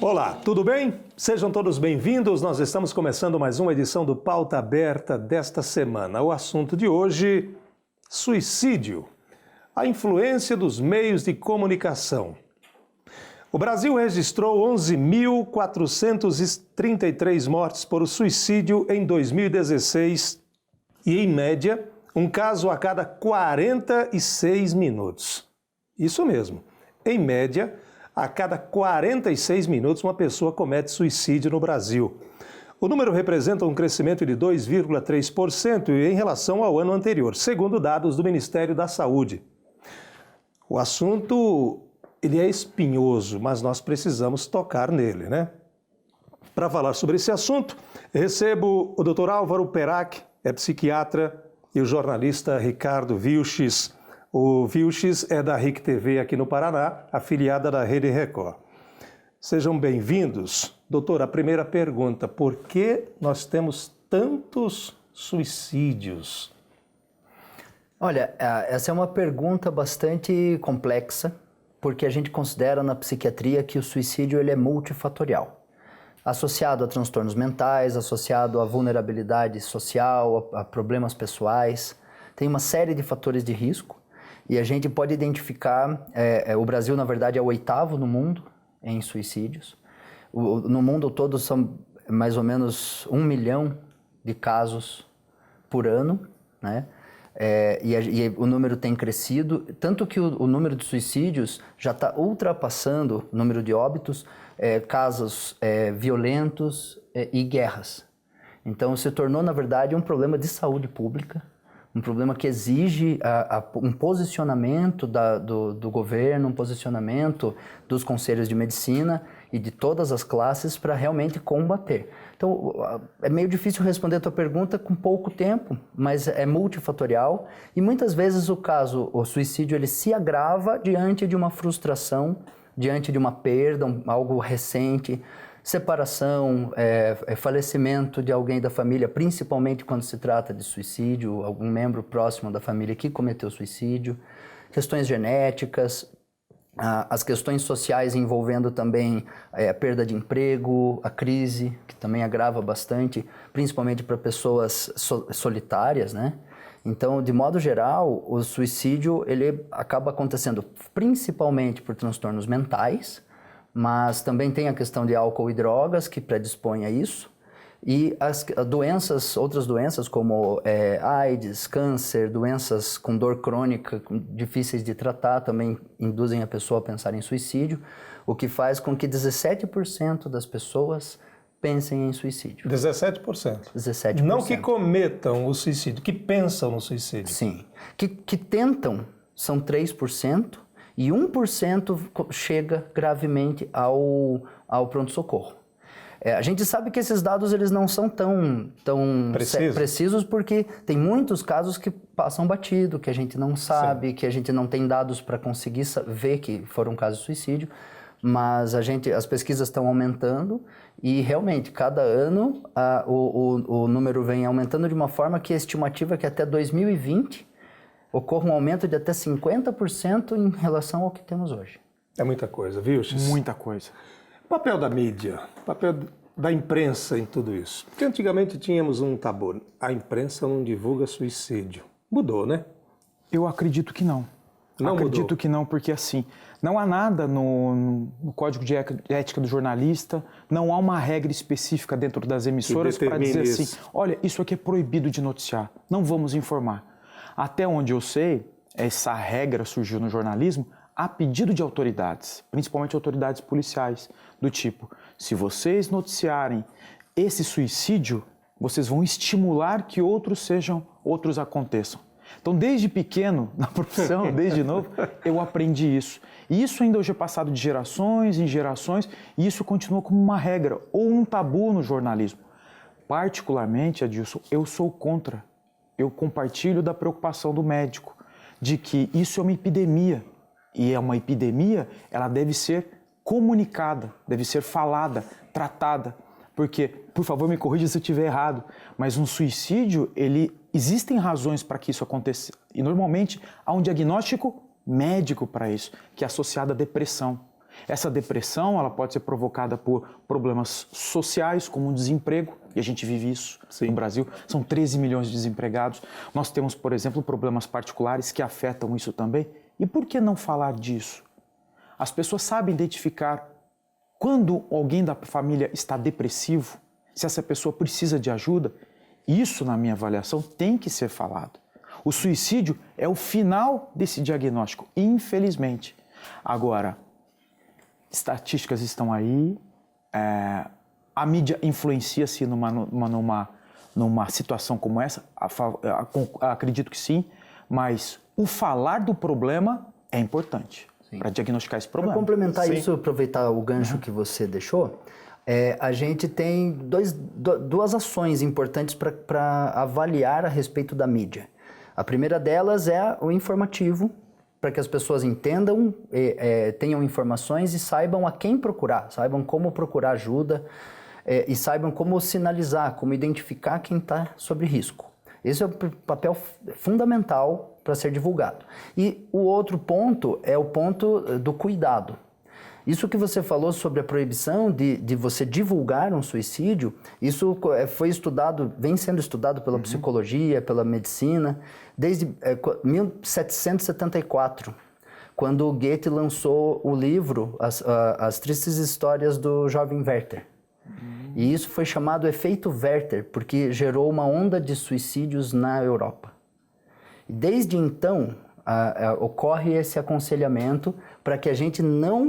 Olá, tudo bem? Sejam todos bem-vindos. Nós estamos começando mais uma edição do Pauta Aberta desta semana. O assunto de hoje, suicídio. A influência dos meios de comunicação. O Brasil registrou 11.433 mortes por suicídio em 2016 e, em média, um caso a cada 46 minutos. Isso mesmo, em média, a cada 46 minutos uma pessoa comete suicídio no Brasil. O número representa um crescimento de 2,3% em relação ao ano anterior, segundo dados do Ministério da Saúde. O assunto, ele é espinhoso, mas nós precisamos tocar nele, né? Para falar sobre esse assunto, recebo o Dr. Álvaro Perac, é psiquiatra, e o jornalista Ricardo Vilches. O Vilches é da RIC TV aqui no Paraná, afiliada da Rede Record. Sejam bem-vindos. Doutor, a primeira pergunta, por que nós temos tantos suicídios? Olha, essa é uma pergunta bastante complexa, porque a gente considera na psiquiatria que o suicídio ele é multifatorial. Associado a transtornos mentais, associado a vulnerabilidade social, a problemas pessoais. Tem uma série de fatores de risco e a gente pode identificar, o Brasil na verdade é o 8º no mundo em suicídios. No mundo todo são mais ou menos 1 milhão de casos por ano, né? E o número tem crescido, tanto que o número de suicídios já está ultrapassando o número de óbitos, casos violentos e guerras. Então se tornou, na verdade, um problema de saúde pública, um problema que exige um posicionamento do governo, um posicionamento dos conselhos de medicina e de todas as classes para realmente combater. Então, é meio difícil responder a tua pergunta com pouco tempo, mas é multifatorial e muitas vezes o suicídio, ele se agrava diante de uma frustração, diante de uma perda, algo recente, separação, falecimento de alguém da família, principalmente quando se trata de suicídio, algum membro próximo da família que cometeu suicídio, questões genéticas, as questões sociais envolvendo também a perda de emprego, a crise, que também agrava bastante, principalmente para pessoas solitárias, né? Então, de modo geral, o suicídio ele acaba acontecendo principalmente por transtornos mentais, mas também tem a questão de álcool e drogas que predispõe a isso, e as outras doenças como AIDS, câncer, doenças com dor crônica, difíceis de tratar, também induzem a pessoa a pensar em suicídio, o que faz com que 17% das pessoas pensem em suicídio. 17%? 17%. Não que cometam o suicídio, que pensam no suicídio. Sim. Que tentam são 3%, e 1% chega gravemente ao pronto-socorro. A gente sabe que esses dados eles não são tão precisos porque tem muitos casos que passam batido, que a gente não sabe, sim, que a gente não tem dados para conseguir ver que foram casos de suicídio, mas as pesquisas estão aumentando e realmente cada ano o número vem aumentando de uma forma que a estimativa é que até 2020 ocorra um aumento de até 50% em relação ao que temos hoje. É muita coisa, viu, X? Muita coisa. O papel da mídia, o papel da imprensa em tudo isso. Porque antigamente tínhamos um tabu. A imprensa não divulga suicídio. Mudou, né? Eu acredito que não. Acredito mudou. Que não, porque assim, não há nada no Código de Ética do Jornalista, não há uma regra específica dentro das emissoras para dizer assim, olha, isso aqui é proibido de noticiar, não vamos informar. Até onde eu sei, essa regra surgiu no jornalismo a pedido de autoridades, principalmente autoridades policiais, do tipo, se vocês noticiarem esse suicídio, vocês vão estimular que outros aconteçam. Então, desde pequeno, na profissão, desde novo, eu aprendi isso. E isso ainda hoje é passado de gerações em gerações, e isso continua como uma regra ou um tabu no jornalismo. Particularmente, Adilson, eu sou contra. Eu compartilho da preocupação do médico, de que isso é uma epidemia. E é uma epidemia, ela deve ser comunicada, deve ser falada, tratada. Porque, por favor, me corrija se eu estiver errado, mas um suicídio, existem razões para que isso aconteça. E normalmente há um diagnóstico médico para isso, que é associado à depressão. Essa depressão, ela pode ser provocada por problemas sociais, como o desemprego, e a gente vive isso no Brasil. São 13 milhões de desempregados. Nós temos, por exemplo, problemas particulares que afetam isso também. E por que não falar disso? As pessoas sabem identificar quando alguém da família está depressivo, se essa pessoa precisa de ajuda. Isso, na minha avaliação, tem que ser falado. O suicídio é o final desse diagnóstico, infelizmente. Agora, estatísticas estão aí, a mídia influencia-se numa situação como essa, acredito que sim, mas o falar do problema é importante para diagnosticar esse problema. Para complementar isso, aproveitar o gancho que você deixou, a gente tem duas ações importantes para avaliar a respeito da mídia. A primeira delas é o informativo, para que as pessoas entendam, tenham informações e saibam a quem procurar, saibam como procurar ajuda e saibam como sinalizar, como identificar quem está sob risco. Esse é o papel fundamental para ser divulgado. E o outro ponto é o ponto do cuidado. Isso que você falou sobre a proibição de você divulgar um suicídio, isso foi estudado, vem sendo estudado pela psicologia, pela medicina, desde 1774, quando Goethe lançou o livro As Tristes Histórias do Jovem Werther. E isso foi chamado efeito Werther, porque gerou uma onda de suicídios na Europa. Desde então, ocorre esse aconselhamento para que a gente não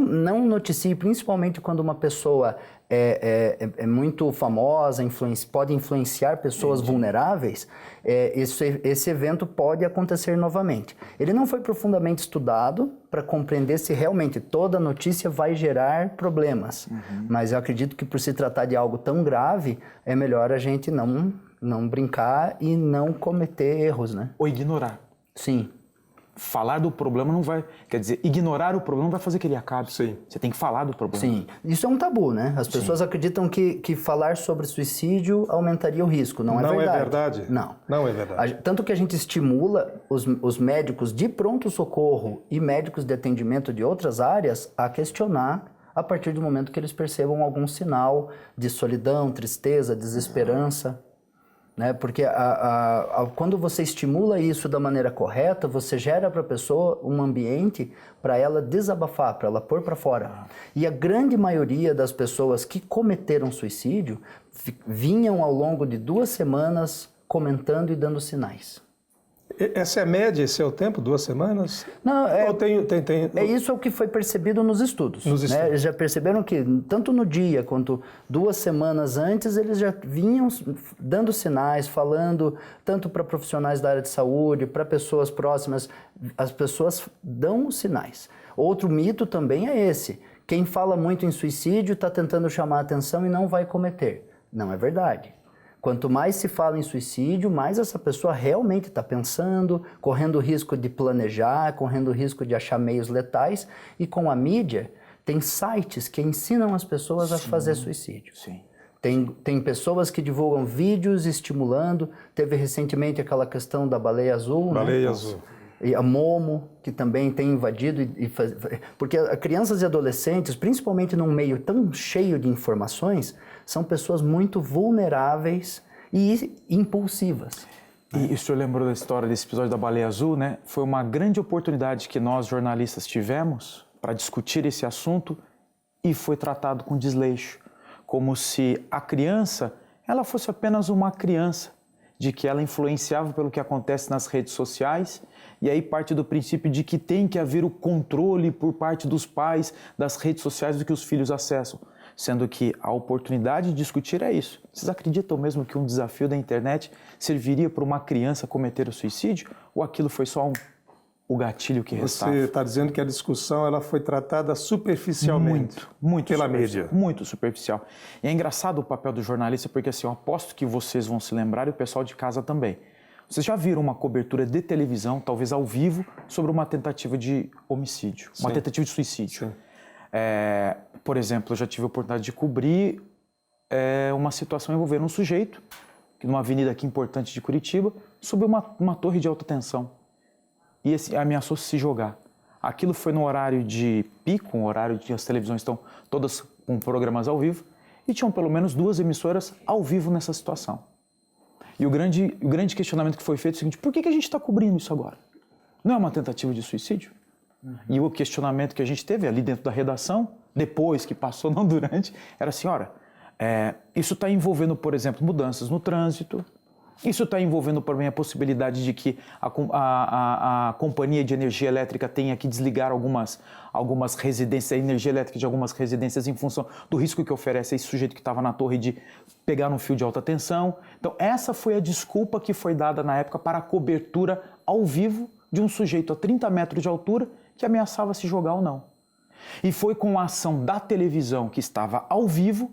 noticie, principalmente quando uma pessoa é muito famosa, pode influenciar pessoas vulneráveis, esse evento pode acontecer novamente. Ele não foi profundamente estudado para compreender se realmente toda notícia vai gerar problemas, mas eu acredito que por se tratar de algo tão grave, é melhor a gente não brincar e não cometer erros, né? Ou ignorar. Sim. Falar do problema não vai... Quer dizer, ignorar o problema não vai fazer que ele acabe. Sim. Você tem que falar do problema. Sim. Isso é um tabu, né? As pessoas acreditam que falar sobre suicídio aumentaria o risco. Não é verdade. Não é verdade? Não. Não é verdade. Tanto que a gente estimula os médicos de pronto-socorro e médicos de atendimento de outras áreas a questionar a partir do momento que eles percebam algum sinal de solidão, tristeza, desesperança. Né? Porque quando você estimula isso da maneira correta, você gera para a pessoa um ambiente para ela desabafar, para ela pôr para fora. E a grande maioria das pessoas que cometeram suicídio vinham ao longo de 2 semanas comentando e dando sinais. Essa é a média, esse é o tempo? 2 semanas? Não, Ou tem... Isso é o que foi percebido nos estudos. Né? Eles já perceberam que, tanto no dia quanto 2 semanas antes, eles já vinham dando sinais, falando tanto para profissionais da área de saúde, para pessoas próximas. As pessoas dão sinais. Outro mito também é esse. Quem fala muito em suicídio está tentando chamar a atenção e não vai cometer. Não é verdade. Quanto mais se fala em suicídio, mais essa pessoa realmente está pensando, correndo o risco de planejar, correndo o risco de achar meios letais. E com a mídia, tem sites que ensinam as pessoas a fazer suicídio. Sim. Tem pessoas que divulgam vídeos estimulando. Teve recentemente aquela questão da baleia azul. Baleia azul. E a Momo, que também tem invadido. Porque crianças e adolescentes, principalmente num meio tão cheio de informações, são pessoas muito vulneráveis e impulsivas. E o senhor lembrou da história desse episódio da baleia azul, né? Foi uma grande oportunidade que nós, jornalistas, tivemos para discutir esse assunto e foi tratado com desleixo, como se a criança ela fosse apenas uma criança, de que ela influenciava pelo que acontece nas redes sociais, e aí parte do princípio de que tem que haver o controle por parte dos pais das redes sociais do que os filhos acessam, sendo que a oportunidade de discutir é isso. Vocês acreditam mesmo que um desafio da internet serviria para uma criança cometer o suicídio, ou aquilo foi só o gatilho que restava? Você está dizendo que a discussão ela foi tratada superficialmente muito pela mídia. Muito superficial. E é engraçado o papel do jornalista, porque assim, eu aposto que vocês vão se lembrar e o pessoal de casa também. Vocês já viram uma cobertura de televisão, talvez ao vivo, sobre uma tentativa de homicídio, uma tentativa de suicídio. Sim. Por exemplo, eu já tive a oportunidade de cobrir uma situação envolvendo um sujeito, numa avenida aqui importante de Curitiba, sob uma torre de alta tensão. E ameaçou se jogar. Aquilo foi no horário de pico, um horário que as televisões estão todas com programas ao vivo, e tinham pelo menos 2 emissoras ao vivo nessa situação. E o grande questionamento que foi feito é o seguinte: por que a gente está cobrindo isso agora? Não é uma tentativa de suicídio? E o questionamento que a gente teve ali dentro da redação, depois que passou, não durante, era assim: ora, isso está envolvendo, por exemplo, mudanças no trânsito, isso está envolvendo também a possibilidade de que a companhia de energia elétrica tenha que desligar algumas residências, a energia elétrica de algumas residências em função do risco que oferece esse sujeito que estava na torre de pegar um fio de alta tensão. Então, essa foi a desculpa que foi dada na época para a cobertura ao vivo de um sujeito a 30 metros de altura que ameaçava se jogar ou não. E foi com a ação da televisão que estava ao vivo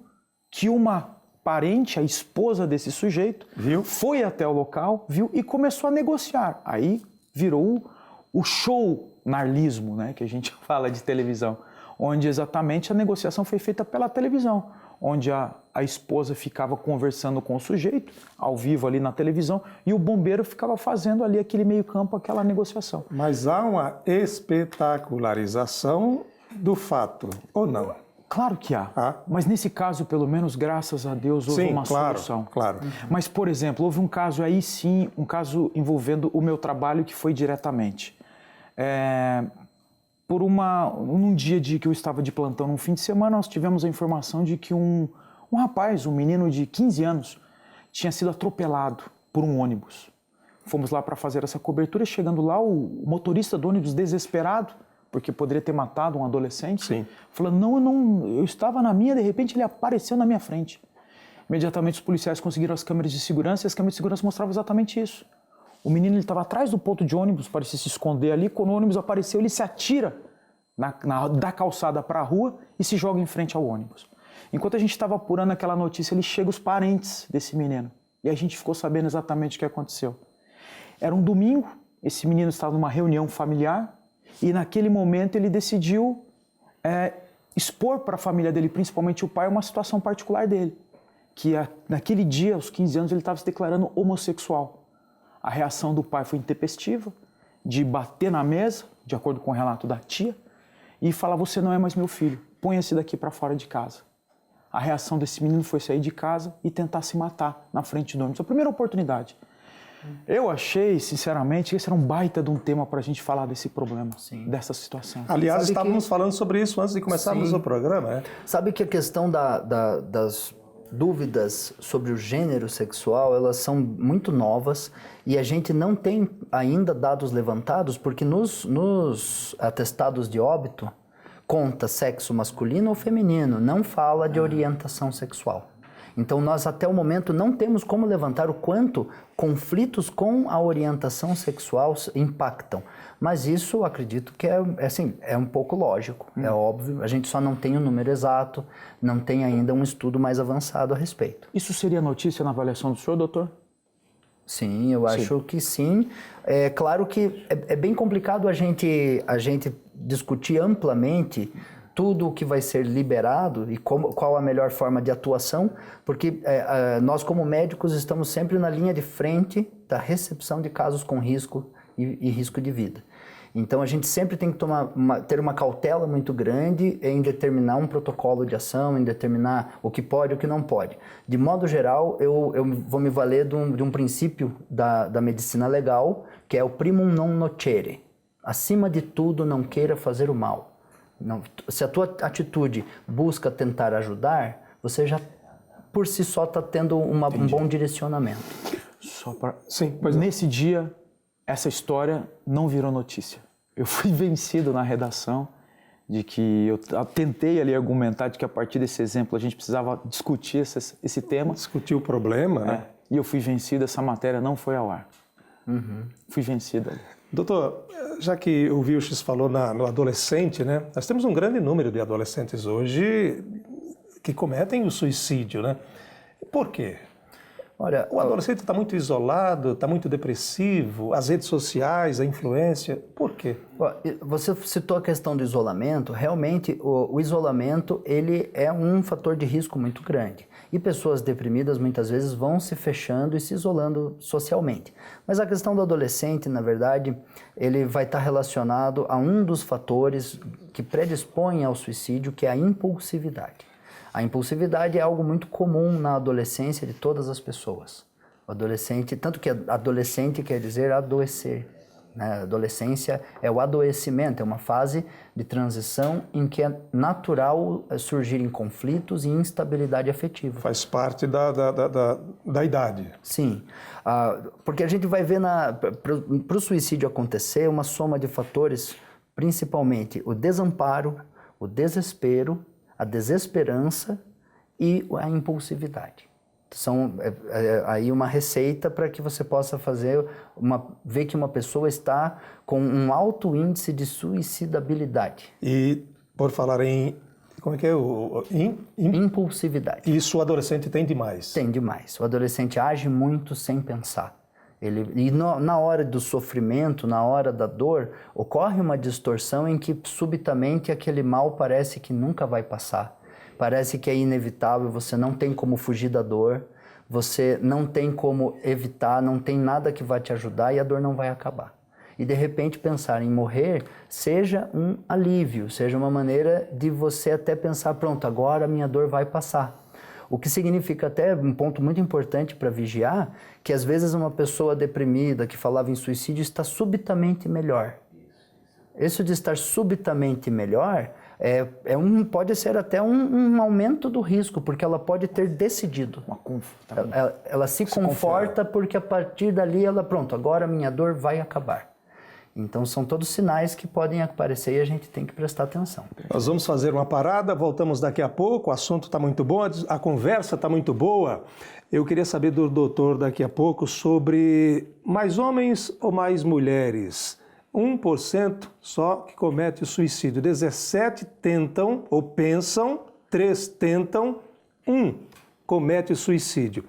que uma parente, a esposa desse sujeito, foi até o local, viu e começou a negociar. Aí virou o show narlismo, né, que a gente fala de televisão, onde exatamente a negociação foi feita pela televisão, onde a esposa ficava conversando com o sujeito, ao vivo ali na televisão, e o bombeiro ficava fazendo ali aquele meio campo, aquela negociação. Mas há uma espetacularização do fato, ou não? Claro que há, mas nesse caso, pelo menos, graças a Deus, houve uma solução. Claro. Mas, por exemplo, houve um caso aí sim, um caso envolvendo o meu trabalho que foi diretamente. Num dia que eu estava de plantão, num fim de semana, nós tivemos a informação de que um rapaz, um menino de 15 anos, tinha sido atropelado por um ônibus. Fomos lá para fazer essa cobertura, chegando lá, o motorista do ônibus, desesperado, porque poderia ter matado um adolescente, sim, falou: não, eu estava na minha, de repente ele apareceu na minha frente. Imediatamente os policiais conseguiram as câmeras de segurança, e as câmeras de segurança mostravam exatamente isso. O menino estava atrás do ponto de ônibus, parecia se esconder ali. Quando o ônibus apareceu, ele se atira da calçada para a rua e se joga em frente ao ônibus. Enquanto a gente estava apurando aquela notícia, ele chega os parentes desse menino. E a gente ficou sabendo exatamente o que aconteceu. Era um domingo, esse menino estava numa reunião familiar e naquele momento ele decidiu expor para a família dele, principalmente o pai, uma situação particular dele. Que naquele dia, aos 15 anos, ele estava se declarando homossexual. A reação do pai foi intempestiva, de bater na mesa, de acordo com o relato da tia, e falar: você não é mais meu filho, ponha-se daqui para fora de casa. A reação desse menino foi sair de casa e tentar se matar na frente do ônibus. A primeira oportunidade. Eu achei, sinceramente, que esse era um baita de um tema para a gente falar desse problema, dessa situação. Aliás, estávamos falando sobre isso antes de começarmos o programa, né? Sabe que a questão das dúvidas sobre o gênero sexual, elas são muito novas e a gente não tem ainda dados levantados, porque nos atestados de óbito conta sexo masculino ou feminino, não fala de orientação sexual. Então nós até o momento não temos como levantar o quanto conflitos com a orientação sexual impactam. Mas isso acredito que é um pouco lógico, é óbvio. A gente só não tem o número exato, não tem ainda um estudo mais avançado a respeito. Isso seria notícia na avaliação do senhor, doutor? Sim, eu acho que sim. É claro que é bem complicado a gente discutir amplamente tudo o que vai ser liberado e qual a melhor forma de atuação, porque nós como médicos estamos sempre na linha de frente da recepção de casos com risco e risco de vida. Então a gente sempre tem que ter uma cautela muito grande em determinar um protocolo de ação, em determinar o que pode e o que não pode. De modo geral, eu vou me valer de um princípio da medicina legal, que é o primum non nocere. Acima de tudo, não queira fazer o mal. Não, se a tua atitude busca tentar ajudar, você já por si só está tendo um bom direcionamento. Nesse dia, essa história não virou notícia. Eu fui vencido na redação de que eu tentei ali argumentar de que a partir desse exemplo a gente precisava discutir esse tema. Discutir o problema, né? E eu fui vencido, essa matéria não foi ao ar. Fui vencido ali. Doutor, já que o Vilches falou no adolescente, né? Nós temos um grande número de adolescentes hoje que cometem o suicídio, né? Por quê? Olha, o adolescente está muito isolado, está muito depressivo, as redes sociais, a influência, por quê? Você citou a questão do isolamento. Realmente, o isolamento ele é um fator de risco muito grande. E pessoas deprimidas muitas vezes vão se fechando e se isolando socialmente. Mas a questão do adolescente, na verdade, ele vai estar relacionado a um dos fatores que predispõem ao suicídio, que é a impulsividade. A impulsividade é algo muito comum na adolescência de todas as pessoas. O adolescente, tanto que adolescente quer dizer adoecer, né? A adolescência é o adoecimento, é uma fase de transição em que é natural surgirem conflitos e instabilidade afetiva. Faz parte da idade. Sim, porque a gente vai ver para o suicídio acontecer uma soma de fatores, principalmente o desamparo, o desespero, a desesperança e a impulsividade. São aí uma receita para que você possa ver que uma pessoa está com um alto índice de suicidabilidade. E por falar em, como é que é? Impulsividade. Isso o adolescente tem demais. Tem demais. O adolescente age muito sem pensar. Na hora do sofrimento, na hora da dor, ocorre uma distorção em que subitamente aquele mal parece que nunca vai passar. Parece que é inevitável, você não tem como fugir da dor, você não tem como evitar, não tem nada que vai te ajudar e a dor não vai acabar. E de repente pensar em morrer seja um alívio, seja uma maneira de você até pensar, pronto, agora a minha dor vai passar. O que significa até um ponto muito importante para vigiar, que às vezes uma pessoa deprimida que falava em suicídio está subitamente melhor. Isso de estar subitamente melhor pode ser até um aumento do risco, porque ela pode ter decidido. Ela se conforta porque a partir dali pronto, agora a minha dor vai acabar. Então são todos sinais que podem aparecer e a gente tem que prestar atenção. Nós vamos fazer uma parada, voltamos daqui a pouco, o assunto está muito bom, a conversa está muito boa. Eu queria saber do doutor daqui a pouco sobre mais homens ou mais mulheres. 1% só que comete o suicídio, 17 tentam ou pensam, 3 tentam, 1 comete o suicídio.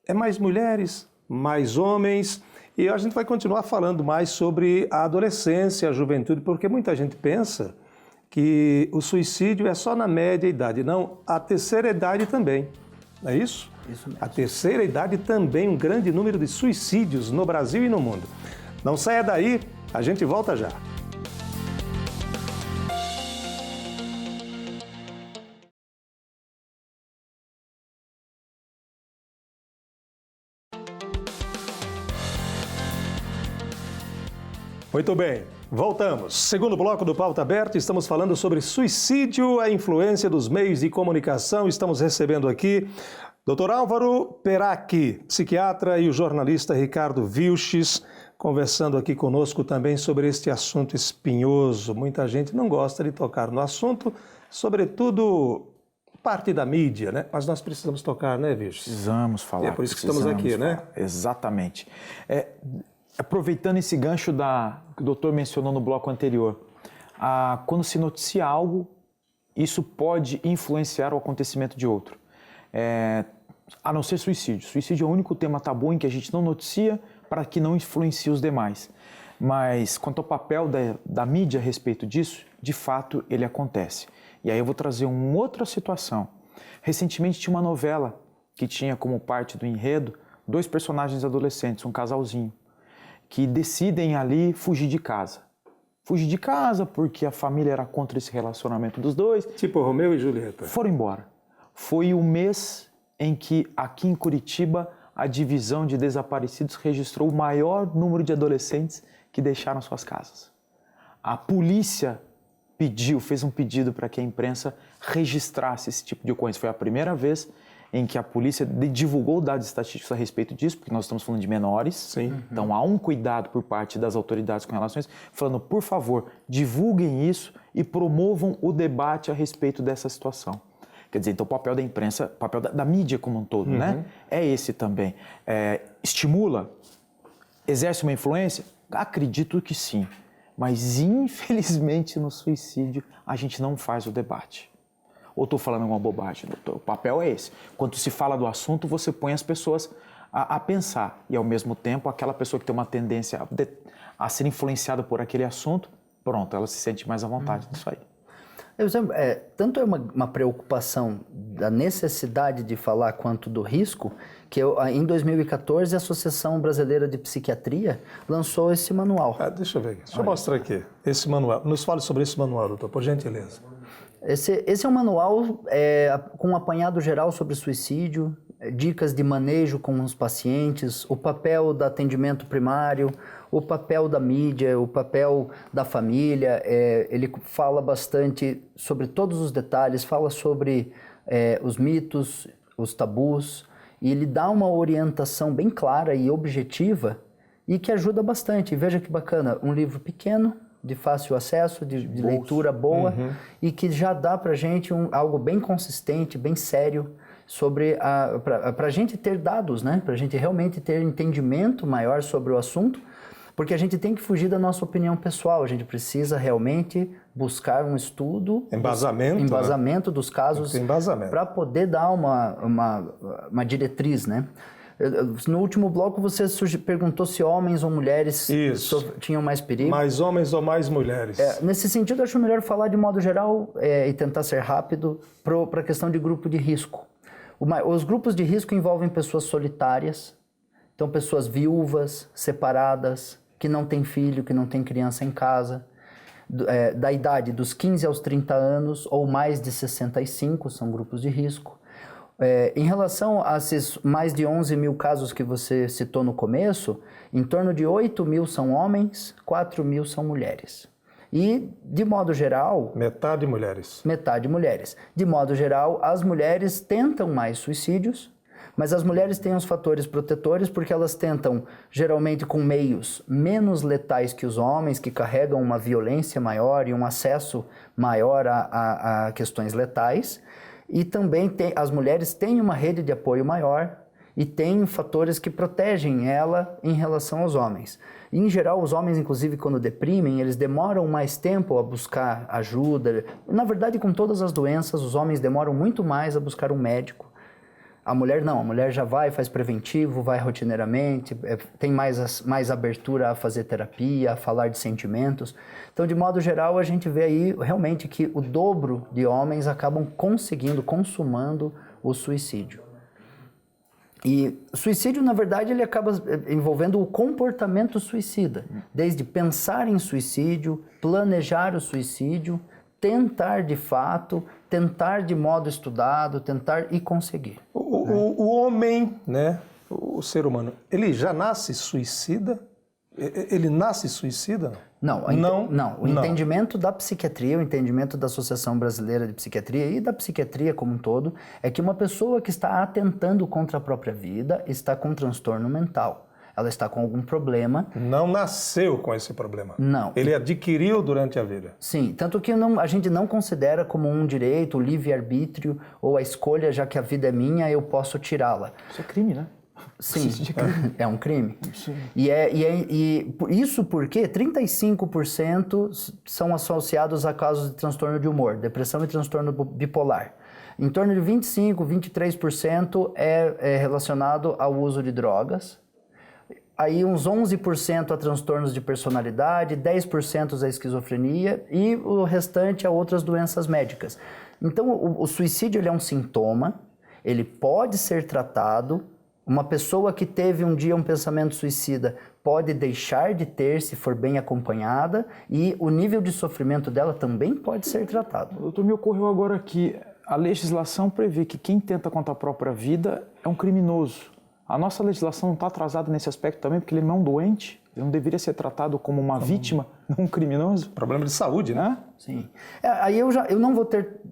É mais mulheres, mais homens? E a gente vai continuar falando mais sobre a adolescência, a juventude, porque muita gente pensa que o suicídio é só na média idade. Não, a terceira idade também, não é isso? Isso mesmo. A terceira idade também, um grande número de suicídios no Brasil e no mundo. Não saia daí, a gente volta já. Muito bem, voltamos. Segundo bloco do Pauta Aberta, estamos falando sobre suicídio, a influência dos meios de comunicação. Estamos recebendo aqui Dr. Álvaro Peracchi, psiquiatra, e o jornalista Ricardo Vilches, conversando aqui conosco também sobre este assunto espinhoso. Muita gente não gosta de tocar no assunto, sobretudo parte da mídia, né? Mas nós precisamos tocar, né, Vilches? Precisamos falar. É por isso que estamos aqui, né? Exatamente. Aproveitando esse gancho que o doutor mencionou no bloco anterior, quando se noticia algo, isso pode influenciar o acontecimento de outro. A não ser suicídio. Suicídio é o único tema tabu em que a gente não noticia para que não influencie os demais. Mas quanto ao papel da mídia a respeito disso, de fato ele acontece. E aí eu vou trazer uma outra situação. Recentemente tinha uma novela que tinha como parte do enredo 2 personagens adolescentes, um casalzinho, que decidem ali fugir de casa. Fugir de casa porque a família era contra esse relacionamento dos dois. Tipo Romeu e Julieta. Foram embora. Foi o mês em que aqui em Curitiba a divisão de desaparecidos registrou o maior número de adolescentes que deixaram suas casas. A polícia fez um pedido para que a imprensa registrasse esse tipo de ocorrência. Foi a primeira vez em que a polícia divulgou dados estatísticos a respeito disso, porque nós estamos falando de menores. Sim. Então há um cuidado por parte das autoridades com relação a isso, falando, por favor, divulguem isso e promovam o debate a respeito dessa situação. Quer dizer, então o papel da imprensa, o papel da mídia como um todo, né? É esse também. Estimula? Exerce uma influência? Acredito que sim. Mas, infelizmente, no suicídio, a gente não faz o debate. ou estou falando alguma bobagem, doutor? O papel é esse. Quando se fala do assunto, você põe as pessoas a pensar. E, ao mesmo tempo, aquela pessoa que tem uma tendência a ser influenciada por aquele assunto, pronto, ela se sente mais à vontade disso aí. Tanto é uma preocupação da necessidade de falar quanto do risco, que em 2014 a Associação Brasileira de Psiquiatria lançou esse manual. Deixa eu ver aqui. Deixa eu mostrar aqui. Esse manual. Nos fale sobre esse manual, doutor, por gentileza. Esse é um manual com um apanhado geral sobre suicídio, dicas de manejo com os pacientes, o papel do atendimento primário, o papel da mídia, o papel da família. Ele fala bastante sobre todos os detalhes, fala sobre os mitos, os tabus, e ele dá uma orientação bem clara e objetiva e que ajuda bastante. Veja que bacana, um livro pequeno, de fácil acesso, de leitura boa, e que já dá para a gente algo bem consistente, bem sério, sobre para a gente ter dados, né? Para a gente realmente ter entendimento maior sobre o assunto, porque a gente tem que fugir da nossa opinião pessoal, a gente precisa realmente buscar um estudo, embasamento dos casos, para poder dar uma diretriz, né? No último bloco você perguntou se homens ou mulheres tinham mais perigo. Mais homens ou mais mulheres? Nesse sentido, eu acho melhor falar de modo geral e tentar ser rápido para a questão de grupo de risco. Os grupos de risco envolvem pessoas solitárias, então pessoas viúvas, separadas, que não têm filho, que não têm criança em casa, da idade dos 15 aos 30 anos ou mais de 65 são grupos de risco. Em relação a esses mais de 11 mil casos que você citou no começo, em torno de 8 mil são homens, 4 mil são mulheres. E, de modo geral... Metade mulheres. Metade mulheres. De modo geral, as mulheres tentam mais suicídios, mas as mulheres têm os fatores protetores porque elas tentam, geralmente, com meios menos letais que os homens, que carregam uma violência maior e um acesso maior a questões letais. E também as mulheres têm uma rede de apoio maior e têm fatores que protegem ela em relação aos homens. Em geral, os homens, inclusive, quando deprimem, eles demoram mais tempo a buscar ajuda. Na verdade, com todas as doenças, os homens demoram muito mais a buscar um médico. A mulher não, a mulher já vai, faz preventivo, vai rotineiramente, tem mais abertura a fazer terapia, a falar de sentimentos. Então, de modo geral, a gente vê aí realmente que o dobro de homens acabam consumando o suicídio. E o suicídio, na verdade, ele acaba envolvendo o comportamento suicida, desde pensar em suicídio, planejar o suicídio, tentar de fato, tentar de modo estudado, tentar e conseguir. O homem, né, o ser humano, ele já nasce suicida? Ele nasce suicida? Não. O entendimento da psiquiatria, o entendimento da Associação Brasileira de Psiquiatria e da psiquiatria como um todo, é que uma pessoa que está atentando contra a própria vida está com transtorno mental. Ela está com algum problema. Não nasceu com esse problema. Não. Ele adquiriu durante a vida. Sim, tanto que a gente não considera como um direito, o livre-arbítrio ou a escolha, já que a vida é minha, eu posso tirá-la. Isso é crime, né? Sim, é um crime. Sim. E isso porque 35% são associados a casos de transtorno de humor, depressão e transtorno bipolar. Em torno de 25%, 23% é relacionado ao uso de drogas. Aí uns 11% a transtornos de personalidade, 10% a esquizofrenia e o restante a outras doenças médicas. Então o suicídio ele é um sintoma, ele pode ser tratado. Uma pessoa que teve um dia um pensamento suicida pode deixar de ter se for bem acompanhada e o nível de sofrimento dela também pode ser tratado. Doutor, me ocorreu agora que a legislação prevê que quem tenta contra a própria vida é um criminoso. A nossa legislação não está atrasada nesse aspecto também, porque ele não é um doente, ele não deveria ser tratado como uma vítima, não um criminoso. Problema de saúde, né? Sim. Aí eu não vou ter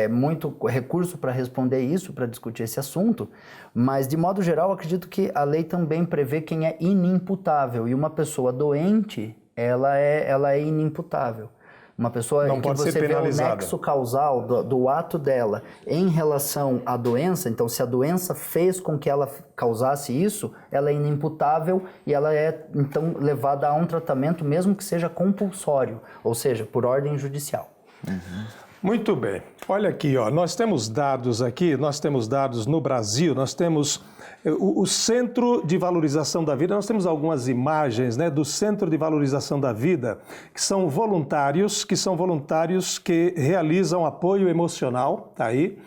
muito recurso para responder isso, para discutir esse assunto, mas de modo geral acredito que a lei também prevê quem é inimputável, e uma pessoa doente, ela é inimputável. Uma pessoa em que você vê o nexo causal do ato dela em relação à doença, então se a doença fez com que ela causasse isso, ela é inimputável e ela é então levada a um tratamento mesmo que seja compulsório, ou seja, por ordem judicial. Muito bem. Olha aqui, ó, nós temos dados no Brasil, nós temos o Centro de Valorização da Vida, nós temos algumas imagens, né, do Centro de Valorização da Vida, que são voluntários que realizam apoio emocional, tá aí.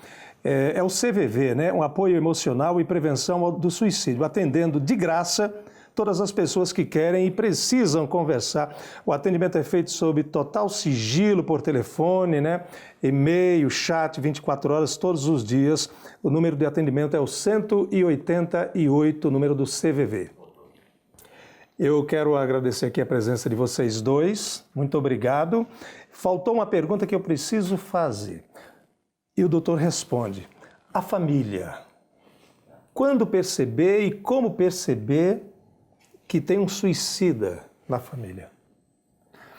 É o CVV, né, um apoio emocional e prevenção do suicídio, atendendo de graça todas as pessoas que querem e precisam conversar. O atendimento é feito sob total sigilo por telefone, né? E-mail, chat, 24 horas, todos os dias. O número de atendimento é o 188, o número do CVV. Eu quero agradecer aqui a presença de vocês dois. Muito obrigado. Faltou uma pergunta que eu preciso fazer. E o doutor responde. A família. Quando perceber e como perceber que tem um suicida na família?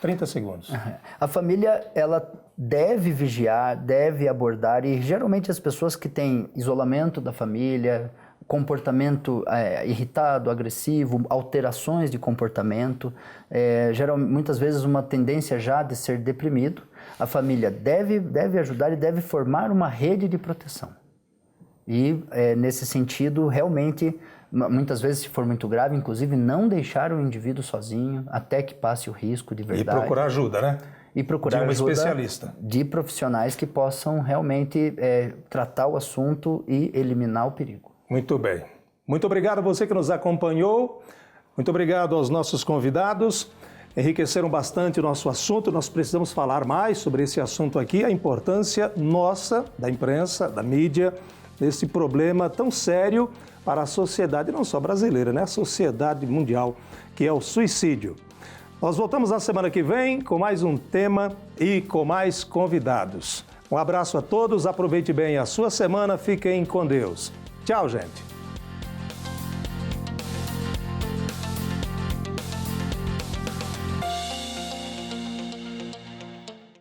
30 segundos. A família, ela deve vigiar, deve abordar, e geralmente as pessoas que têm isolamento da família, comportamento irritado, agressivo, alterações de comportamento, muitas vezes uma tendência já de ser deprimido, a família deve ajudar e deve formar uma rede de proteção. E, nesse sentido, realmente, muitas vezes, se for muito grave, inclusive, não deixar o indivíduo sozinho até que passe o risco de verdade. E procurar ajuda, né? E procurar de um ajuda especialista. De profissionais que possam realmente tratar o assunto e eliminar o perigo. Muito bem. Muito obrigado a você que nos acompanhou. Muito obrigado aos nossos convidados. Enriqueceram bastante o nosso assunto. Nós precisamos falar mais sobre esse assunto aqui, a importância nossa, da imprensa, da mídia, desse problema tão sério para a sociedade, não só brasileira, né? A sociedade mundial, que é o suicídio. Nós voltamos na semana que vem com mais um tema e com mais convidados. Um abraço a todos, aproveite bem a sua semana, fiquem com Deus. Tchau, gente.